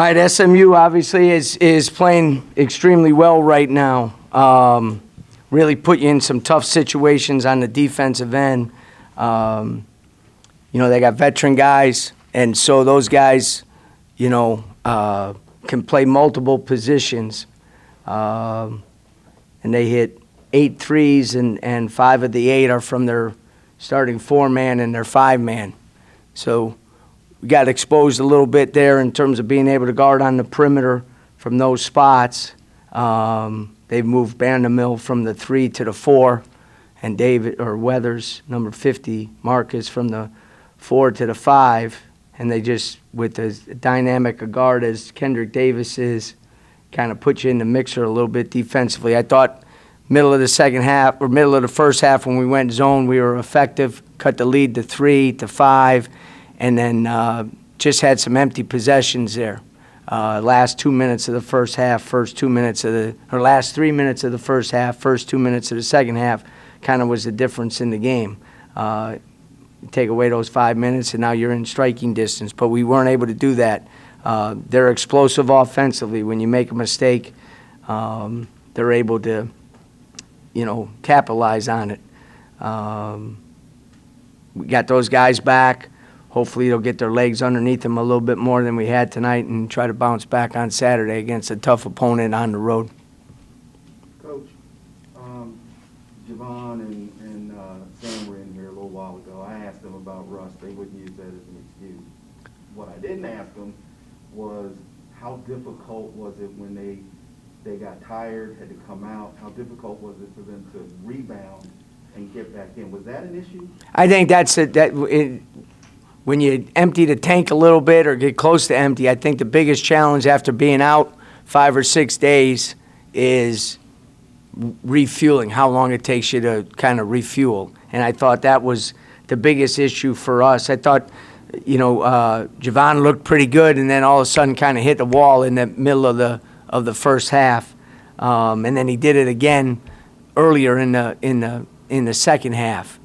All right, SMU obviously is playing extremely well right now. Really put you in some tough situations on the defensive end. They got veteran guys, and so those guys, can play multiple positions. And they hit 8 threes, and 5 of the 8 are from their starting 4-man and their 5-man. So we got exposed a little bit there in terms of being able to guard on the perimeter from those spots. They've moved Vandermill from the 3 to the 4, and Weathers, number 50, Marcus, from the 4 to the 5. And they just, with as dynamic a guard as Kendrick Davis is, kind of put you in the mixer a little bit defensively. I thought middle of the second half, or middle of the first half when we went zone, we were effective, cut the lead to 3 to 5, and then just had some empty possessions there. Last 2 minutes of the first half, last 3 minutes of the first half, first 2 minutes of the second half kind of was the difference in the game. Take away those 5 minutes, and now you're in striking distance. But we weren't able to do that. They're explosive offensively. When you make a mistake, they're able to, capitalize on it. We got those guys back. Hopefully they'll get their legs underneath them a little bit more than we had tonight and try to bounce back on Saturday against a tough opponent on the road. Coach, Javon and Sam were in here a little while ago. I asked them about Russ. They wouldn't use that as an excuse. What I didn't ask them was how difficult was it when they got tired, had to come out? How difficult was it for them to rebound and get back in? Was that an issue? I think when you empty the tank a little bit or get close to empty, I think the biggest challenge after being out 5 or 6 days is refueling, how long it takes you to kind of refuel. And I thought that was the biggest issue for us. I thought, Javon looked pretty good, and then all of a sudden kind of hit the wall in the middle of the first half. And then he did it again earlier in the second half,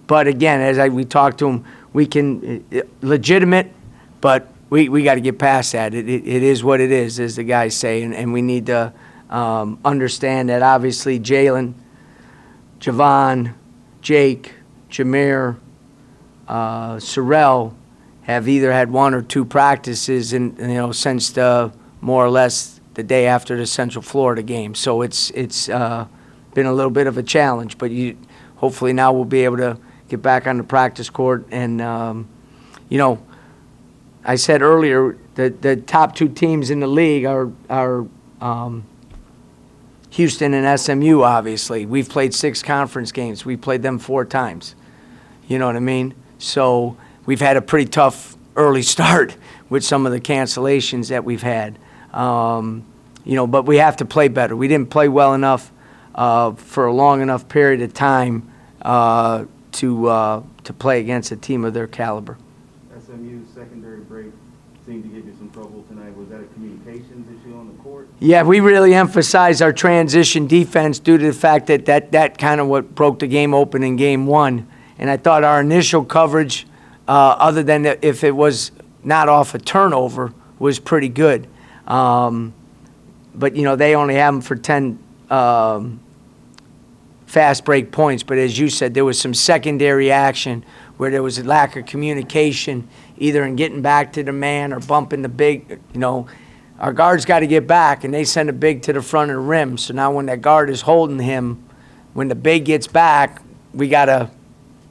But again, as we talked to him, we can legitimate, but we got to get past that. It is what it is, as the guys say, and we need to understand that obviously Jalen, Javon, Jake, Jameer, Sorrell have either had 1 or 2 practices since the more or less the day after the Central Florida game. So it's been a little bit of a challenge, but hopefully now we'll be able to get back on the practice court. And, I said earlier that the top 2 teams in the league are Houston and SMU, obviously. We've played 6 conference games. We played them 4 times. You know what I mean? So we've had a pretty tough early start with some of the cancellations that we've had. But we have to play better. We didn't play well enough for a long enough period of time to play against a team of their caliber. SMU's secondary break seemed to give you some trouble tonight. Was that a communications issue on the court? Yeah, we really emphasized our transition defense due to the fact that kind of what broke the game open in game 1. And I thought our initial coverage, other than if it was not off a turnover, was pretty good. But, they only have them for 10 fast break points. But as you said, there was some secondary action where there was a lack of communication, either in getting back to the man or bumping the big. Our guards got to get back, and they send a big to the front of the rim. So now when that guard is holding him, when the big gets back, we got to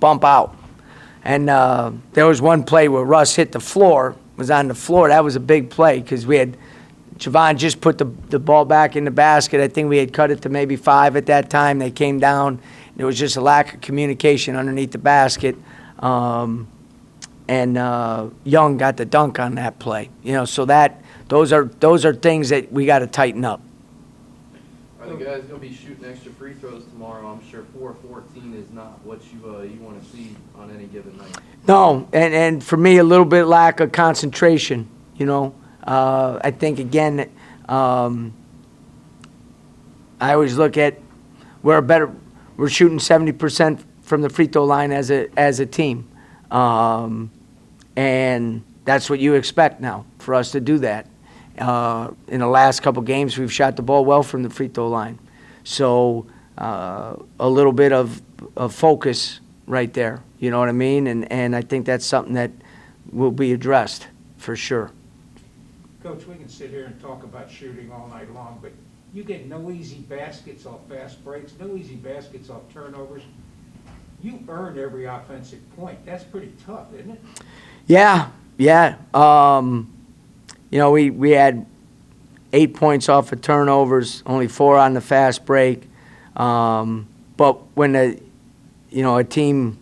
bump out. And there was one play where Russ hit the floor, was on the floor. That was a big play because we had Javon just put the ball back in the basket. I think we had cut it to maybe 5 at that time. They came down. There was just a lack of communication underneath the basket. And Young got the dunk on that play. So those are things that we got to tighten up. Are the guys going to be shooting extra free throws tomorrow? I'm sure 4 of 14 is not what you want to see on any given night. No, and for me, a little bit lack of concentration. I think, again, I always look at we're shooting 70% from the free throw line as a team. And that's what you expect now for us to do that. In the last couple games, we've shot the ball well from the free throw line. So a little bit of focus right there, you know what I mean? And I think that's something that will be addressed for sure. Coach, we can sit here and talk about shooting all night long, but you get no easy baskets off fast breaks, no easy baskets off turnovers. You earned every offensive point. That's pretty tough, isn't it? Yeah. You know, we had 8 points off of turnovers, only 4 on the fast break. But when a team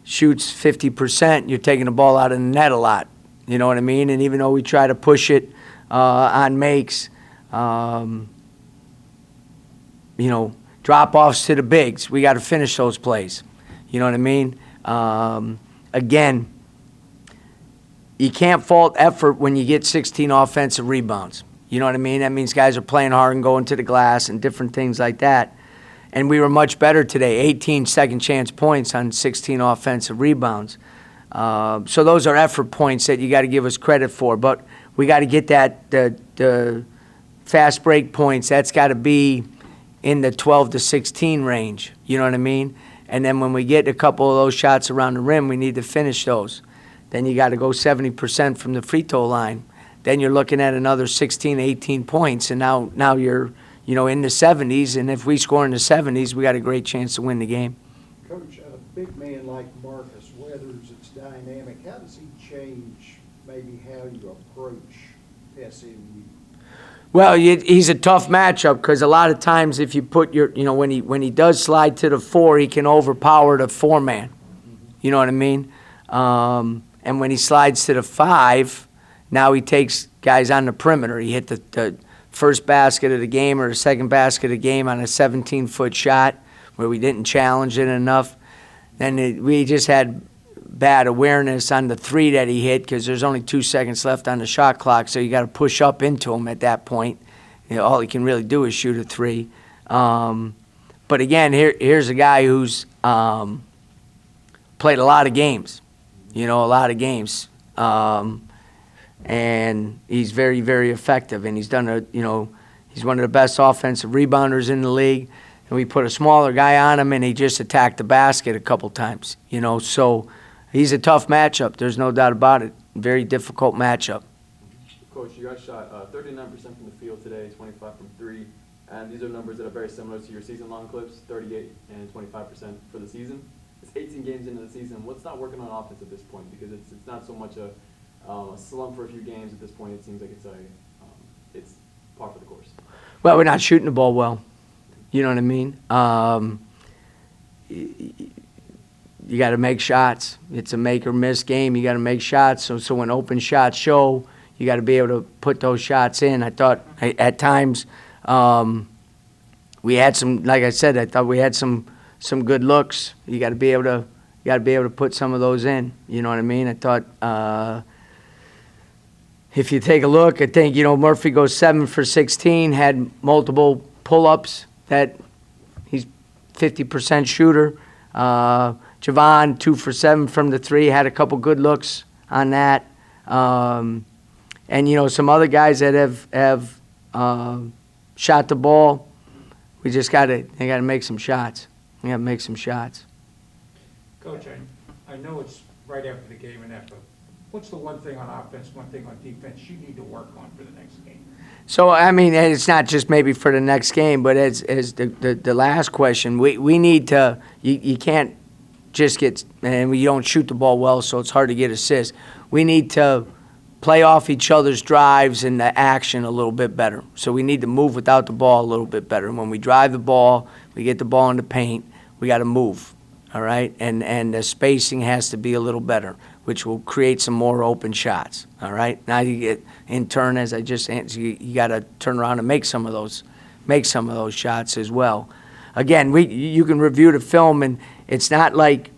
shoots 50%, you're taking the ball out of the net a lot. You know what I mean? And even though we try to push it on makes, drop-offs to the bigs, we got to finish those plays. You know what I mean? Again, you can't fault effort when you get 16 offensive rebounds. You know what I mean? That means guys are playing hard and going to the glass and different things like that. And we were much better today, 18 second chance points on 16 offensive rebounds. So those are effort points that you got to give us credit for. But we got to get the fast break points. That's got to be in the 12 to 16 range. You know what I mean? And then when we get a couple of those shots around the rim, we need to finish those. Then you got to go 70% from the free throw line. Then you're looking at another 16, 18 points, and now you're in the 70s. And if we score in the 70s, we got a great chance to win the game. Coach, a big man like Marcus Weathers, it's dynamic. How does he change maybe how you approach SMU? Well, he's a tough matchup because a lot of times if you put when he does slide to the 4, he can overpower the 4-man. You know what I mean? And when he slides to the 5, now he takes guys on the perimeter. He hit the first basket of the game or the second basket of the game on a 17-foot shot where we didn't challenge it enough. Then we just had bad awareness on the 3 that he hit because there's only 2 seconds left on the shot clock, so you got to push up into him at that point. All he can really do is shoot a 3. But again, here's a guy who's played a lot of games, and he's very, very effective, and he's done he's one of the best offensive rebounders in the league. And we put a smaller guy on him, and he just attacked the basket a couple times, So he's a tough matchup. There's no doubt about it. Very difficult matchup. Coach, you guys shot 39% from the field today, 25 from 3, and these are numbers that are very similar to your season-long clips, 38 and 25% for the season. It's 18 games into the season. What's not working on offense at this point? Because it's not so much a slump for a few games at this point. It seems like it's par for the course. Well, we're not shooting the ball well. You know what I mean? You got to make shots. It's a make or miss game. You got to make shots. So when open shots show, you got to be able to put those shots in. I thought at times we had some. Like I said, I thought we had some good looks. You got to be able to put some of those in. You know what I mean? I thought. If you take a look, I think, Murphy goes 7 for 16, had multiple pull-ups, that he's 50% shooter. Javon, 2 for 7 from the 3, had a couple good looks on that. And, some other guys that have shot the ball, they got to make some shots. We got to make some shots. Coach, I know it's right after the game and that, but what's the one thing on offense, one thing on defense you need to work on for the next game? So, I mean, and it's not just maybe for the next game, but as the last question, we need to, you can't just get, and we don't shoot the ball well, so it's hard to get assists. We need to play off each other's drives and the action a little bit better. So we need to move without the ball a little bit better. And when we drive the ball, we get the ball in the paint, we got to move, all right? And the spacing has to be a little better, which will create some more open shots, all right? Now you get, in turn, as I just answered, you got to turn around and make some of those shots as well. Again, you can review the film, and it's not like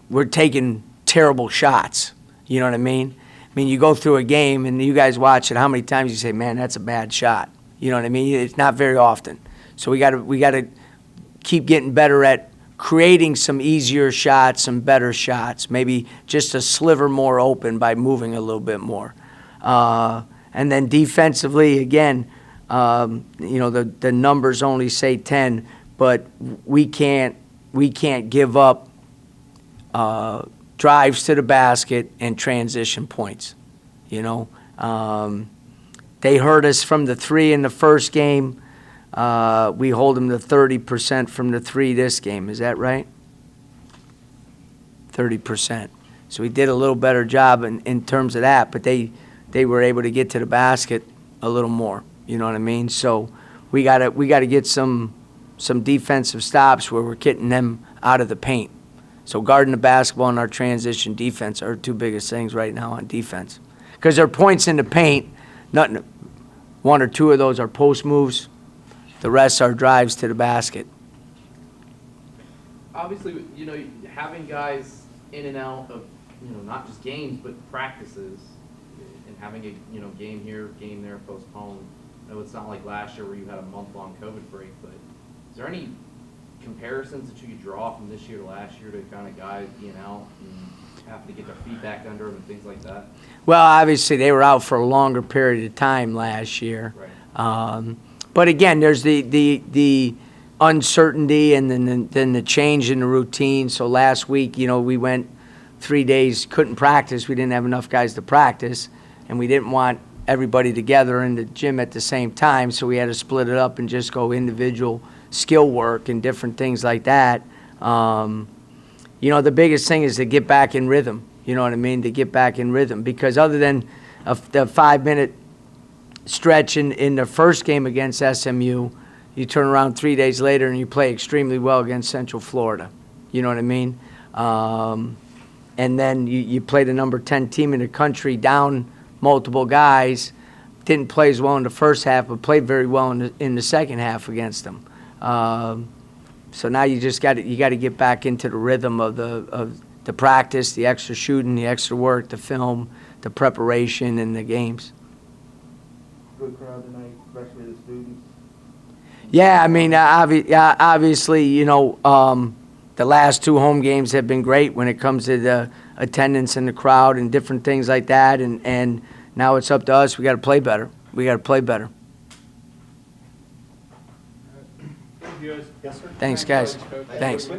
we're taking terrible shots. You know what I mean? I mean, you go through a game, and you guys watch it, how many times you say, man, that's a bad shot? You know what I mean? It's not very often. So we got to keep getting better at creating some easier shots, some better shots, maybe just a sliver more open by moving a little bit more. And then defensively, again, the numbers only say 10, but we can't give up drives to the basket and transition points. They hurt us from the 3 in the first game. We hold them to 30% from the 3 this game. Is that right? 30%. So we did a little better job in terms of that, but they were able to get to the basket a little more. You know what I mean? So we gotta get some defensive stops where we're getting them out of the paint. So guarding the basketball and our transition defense are 2 biggest things right now on defense. Because there are points in the paint, 1 or 2 of those are post moves. The rest are drives to the basket. Obviously, having guys in and out of, not just games, but practices, and having a, game here, game there, postponed. I know it's not like last year where you had a month-long COVID break, but is there any comparisons that you could draw from this year to last year to kind of guys being out and having to get their feet back under them and things like that? Well, obviously, they were out for a longer period of time last year. Right. But again, there's the uncertainty and then the change in the routine. So last week, we went 3 days, couldn't practice. We didn't have enough guys to practice, and we didn't want everybody together in the gym at the same time, so we had to split it up and just go individual skill work and different things like that. The biggest thing is to get back in rhythm. You know what I mean? To get back in rhythm, because other than the 5-minute stretch in the first game against SMU, you turn around 3 days later and you play extremely well against Central Florida. You know what I mean? And then you play the number 10 team in the country down multiple guys. Didn't play as well in the first half, but played very well in the second half against them. So now you just got to get back into the rhythm of the practice, the extra shooting, the extra work, the film, the preparation, and the games. Good crowd tonight, especially the students. Yeah, I mean, obviously, the last 2 home games have been great when it comes to the attendance in the crowd and different things like that. And now it's up to us. We got to play better. Thank you, guys. Yes, sir. Thanks, guys. Coach. Thanks.